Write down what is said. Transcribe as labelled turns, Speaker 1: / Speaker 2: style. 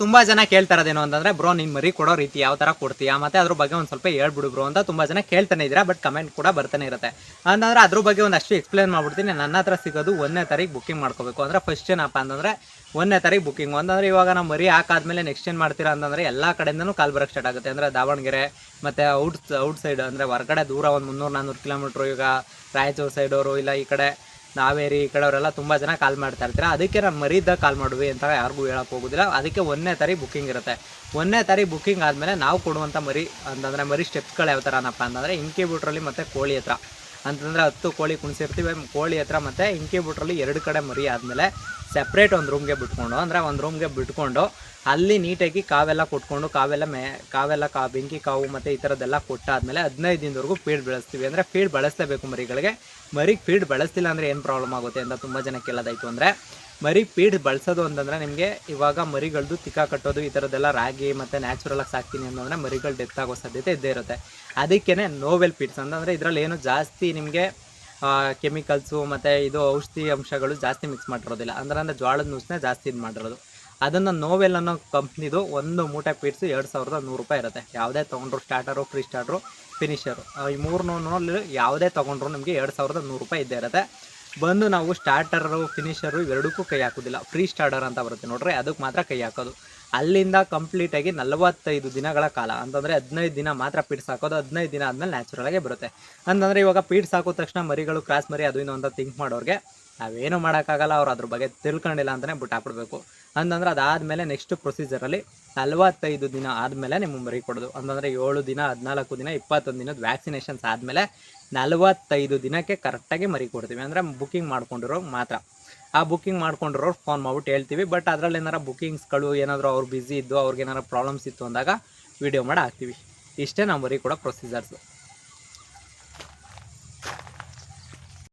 Speaker 1: ತುಂಬಾ ಜನ ಕೇಳ್ತಾ ಇರೋದೇನು ಅಂತಂದ್ರೆ ಬ್ರೋ ನೀನ್ ಮರಿ ಕೊಡೋ ರೀತಿ ಯಾವ ತರ ಕೊಡ್ತೀಯಾ ಮತ್ತೆ ಅದ್ರ ಬಗ್ಗೆ ಒಂದ್ ಸ್ವಲ್ಪ ಹೇಳ್ಬಿಡು ಬ್ರೋ ಅಂತ ತುಂಬಾ ಜನ ಕೇಳ್ತಾನೆ ಇದ್ದೀರಾ. ಬಟ್ ಕಮೆಂಟ್ ಕೂಡ ಬರ್ತಾನೆ ಇರುತ್ತೆ. ಅಂತಂದ್ರೆ ಅದ್ರ ಬಗ್ಗೆ ಒಂದಷ್ಟು ಎಕ್ಸ್ಪ್ಲೇನ್ ಮಾಡ್ಬಿಡ್ತೀನಿ. ನನ್ನ ಹತ್ರ ಸಿಗೋದು 1ನೇ ತಾರೀಕು ಬುಕ್ಕಿಂಗ್ ಮಾಡ್ಕೋಬೇಕು. ಅಂದ್ರೆ ಫಸ್ಟ್ ಏನಪ್ಪ ಅಂತಂದ್ರೆ 1ನೇ ತಾರೀಕು ಬುಕ್ಕಿಂಗ್. ಅಂತಂದ್ರೆ ಇವಾಗ ನಾವು ಮರಿ ಹಾಕಾದ್ಮೇಲೆ ನೆಕ್ಸ್ಟ್ ಏನ್ ಮಾಡ್ತೀರಾ ಅಂತಂದ್ರೆ ಎಲ್ಲಾ ಕಡೆಯಿಂದನೂ ಕಾಲ್ ಬರಕ್ ಸ್ಟಾರ್ಟ್ ಆಗುತ್ತೆ. ಅಂದ್ರೆ ದಾವಣಗೆರೆ ಮತ್ತೆ ಔಟ್ ಸೈಡ್ ಅಂದ್ರೆ ಹೊರಗಡೆ ದೂರ ಒಂದು 300-400 ಕಿಲೋಮೀಟರ್, ಈಗ ರಾಯಚೂರು ಸೈಡ್ ಅವರು ಇಲ್ಲ ಈ ಕಡೆ ನಾವೇರಿ ಈ ಕಡೆ ಅವರೆಲ್ಲ ತುಂಬಾ ಜನ ಕಾಲ್ ಮಾಡ್ತಾ ಇರ್ತೀರಾ. ಅದಕ್ಕೆ ನಾನು ಮರಿದಾಗ ಕಾಲ್ ಮಾಡುವಿ ಅಂತ ಯಾರಿಗೂ ಹೇಳಕ್ ಹೋಗೋದಿಲ್ಲ. ಅದಕ್ಕೆ 1ನೇ ತಾರೀಕು ಬುಕ್ಕಿಂಗ್ ಇರುತ್ತೆ. 1ನೇ ತಾರೀಕು ಬುಕ್ಕಿಂಗ್ ಆದಮೇಲೆ ನಾವು ಕೊಡುವಂಥ ಮರಿ ಅಂತಂದರೆ ಮರಿ ಸ್ಟೆಪ್ಸ್ಗಳು ಯಾವ ಥರನಪ್ಪ ಅಂತಂದರೆ ಇನ್ಕ್ಯುಬೇಟ್ರಲ್ಲಿ ಮತ್ತು ಕೋಳಿ ಹತ್ರ ಅಂತಂದರೆ 10 ಕೋಳಿ ಕುಣಿಸಿರ್ತೀವಿ. ಕೋಳಿ ಹತ್ರ ಮತ್ತು ಇನ್ಕ್ಯುಬೇಟ್ರಲ್ಲಿ 2 ಕಡೆ ಮರಿ ಆದಮೇಲೆ ಸೆಪ್ರೇಟ್ ಒಂದು ರೂಮ್ಗೆ ಬಿಟ್ಕೊಂಡು, ಅಂದರೆ ಒಂದು ರೂಮ್ಗೆ ಬಿಟ್ಕೊಂಡು ಅಲ್ಲಿ ನೀಟಾಗಿ ಕಾವೆಲ್ಲ ಕೊಟ್ಕೊಂಡು ಕಾವೆಲ್ಲ ಬೆಂಕಿ ಕಾವು ಮತ್ತು ಈ ಥರದ್ದೆಲ್ಲ ಕೊಟ್ಟಾದಮೇಲೆ 15 ದಿನದವರೆಗೂ ಫೀಡ್ ಬೆಳೆಸ್ತೀವಿ. ಅಂದರೆ ಫೀಡ್ ಬಳಸಲೇಬೇಕು ಮರಿಗಳಿಗೆ. ಮರಿಗೆ ಫೀಡ್ ಬಳಸ್ತಿಲ್ಲ ಅಂದರೆ ಏನು ಪ್ರಾಬ್ಲಮ್ ಆಗುತ್ತೆ ಅಂತ ತುಂಬ ಜನ ಕೇಳೋದಾಯಿತು. ಅಂದರೆ ಮರಿಗೆ ಫೀಡ್ ಬಳಸೋದು ಅಂತಂದರೆ ನಿಮಗೆ ಇವಾಗ ಮರಿಗಳದ್ದು ತಿಕ್ಕ ಕಟ್ಟೋದು ಈ ಥರದ್ದೆಲ್ಲ ರಾಗಿ ಮತ್ತು ನ್ಯಾಚುರಲಾಗಿ ಸಾಕ್ತೀನಿ ಅಂತಂದರೆ ಮರಿಗಳು ಡೆತ್ ಆಗೋ ಸಾಧ್ಯತೆ ಇದ್ದೇ ಇರುತ್ತೆ. ಅದಕ್ಕೇ ನೋವೆಲ್ ಫೀಡ್ಸ್ ಅಂತಂದರೆ ಇದರಲ್ಲಿ ಏನು ಜಾಸ್ತಿ ನಿಮಗೆ ಕೆಮಿಕಲ್ಸು ಮತ್ತು ಇದು ಔಷಧಿ ಅಂಶಗಳು ಜಾಸ್ತಿ ಮಿಕ್ಸ್ ಮಾಡಿರೋದಿಲ್ಲ. ಅಂದರೆ ಜೋಳದ ನುಸ್ಸನ್ನ ಜಾಸ್ತಿ ಇದು ಮಾಡಿರೋದು. ಅದನ್ನು ನೋವೆಲ್ ಅನ್ನೋ ಕಂಪ್ನಿದು ಒಂದು ಮೂಟೆ ಫೀಡ್ಸು 2100 ರೂಪಾಯಿ ಇರುತ್ತೆ. ಯಾವುದೇ ತೊಗೊಂಡ್ರು ಸ್ಟಾರ್ಟರು, ಫ್ರೀ ಸ್ಟಾರ್ಟರು, ಫಿನಿಷರು ಈ 3 ಯಾವುದೇ ತೊಗೊಂಡ್ರು ನಿಮಗೆ 2100 ರೂಪಾಯಿ ಇದ್ದೇ ಇರುತ್ತೆ. ಬಂದು ನಾವು ಸ್ಟಾರ್ಟರು ಫಿನಿಷರು ಇವೆರಡಕ್ಕೂ ಕೈ ಹಾಕೋದಿಲ್ಲ. ಫ್ರೀ ಸ್ಟಾರ್ಟರ್ ಅಂತ ಬರುತ್ತೆ ನೋಡ್ರಿ, ಅದಕ್ಕೆ ಮಾತ್ರ ಕೈ ಹಾಕೋದು. ಅಲ್ಲಿಂದ ಕಂಪ್ಲೀಟಾಗಿ 45 ದಿನಗಳ ಕಾಲ ಅಂತಂದರೆ 15 ದಿನ ಮಾತ್ರ ಪೀಡ್ಸ್ ಹಾಕೋದು. 15 ದಿನ ಆದಮೇಲೆ ನ್ಯಾಚುರಲಾಗೇ ಬರುತ್ತೆ. ಅಂತಂದರೆ ಇವಾಗ ಪೀಡ್ಸ್ ಹಾಕೋದ ತಕ್ಷಣ ಮರಿಗಳು ಕ್ರಾಸ್ ಮರಿ ಅದು ಇನ್ನೊಂದು ಥಿಂಕ್ ಮಾಡೋರಿಗೆ ನಾವೇನು ಮಾಡೋಕ್ಕಾಗಲ್ಲ. ಅವ್ರು ಅದ್ರ ಬಗ್ಗೆ ತಿಳ್ಕೊಂಡಿಲ್ಲ ಅಂತಲೇ ಬಿಟ್ಟು ಹಾಕ್ಬಿಡ್ಬೇಕು. ಅಂತಂದ್ರೆ ಅದಾದಮೇಲೆ ನೆಕ್ಸ್ಟ್ ಪ್ರೊಸೀಜರಲ್ಲಿ 45 ದಿನ ಆದಮೇಲೆ ನಿಮ್ಮ ಮರಿ ಕೊಡೋದು. ಅಂತಂದರೆ 7 ದಿನ, 14 ದಿನ, 21 ದಿನದ ವ್ಯಾಕ್ಸಿನೇಷನ್ಸ್ ಆದಮೇಲೆ 45 ದಿನಕ್ಕೆ ಕರೆಕ್ಟಾಗಿ ಮರಿ ಕೊಡ್ತೀವಿ. ಅಂದರೆ ಬುಕ್ಕಿಂಗ್ ಮಾಡ್ಕೊಂಡಿರೋ ಮಾತ್ರ. ಆ ಬುಕ್ಕಿಂಗ್ ಮಾಡ್ಕೊಂಡಿರೋರು ಫೋನ್ ಮಾಡ್ಬಿಟ್ಟು ಹೇಳ್ತೀವಿ. ಬಟ್ ಅದರಲ್ಲಿ ಏನಾರು ಬುಕ್ಕಿಂಗ್ಸ್ಗಳು ಏನಾದರೂ ಅವ್ರು ಬ್ಯುಸಿ ಇದ್ದು ಅವ್ರಿಗೆ ಏನಾರು ಪ್ರಾಬ್ಲಮ್ಸ್ ಇತ್ತು ಅಂದಾಗ ವೀಡಿಯೋ ಮಾಡಿ ಹಾಕ್ತೀವಿ. ಇಷ್ಟೇ ನಾವು ಮರಿ ಕೊಡೋ ಪ್ರೊಸೀಜರ್ಸು.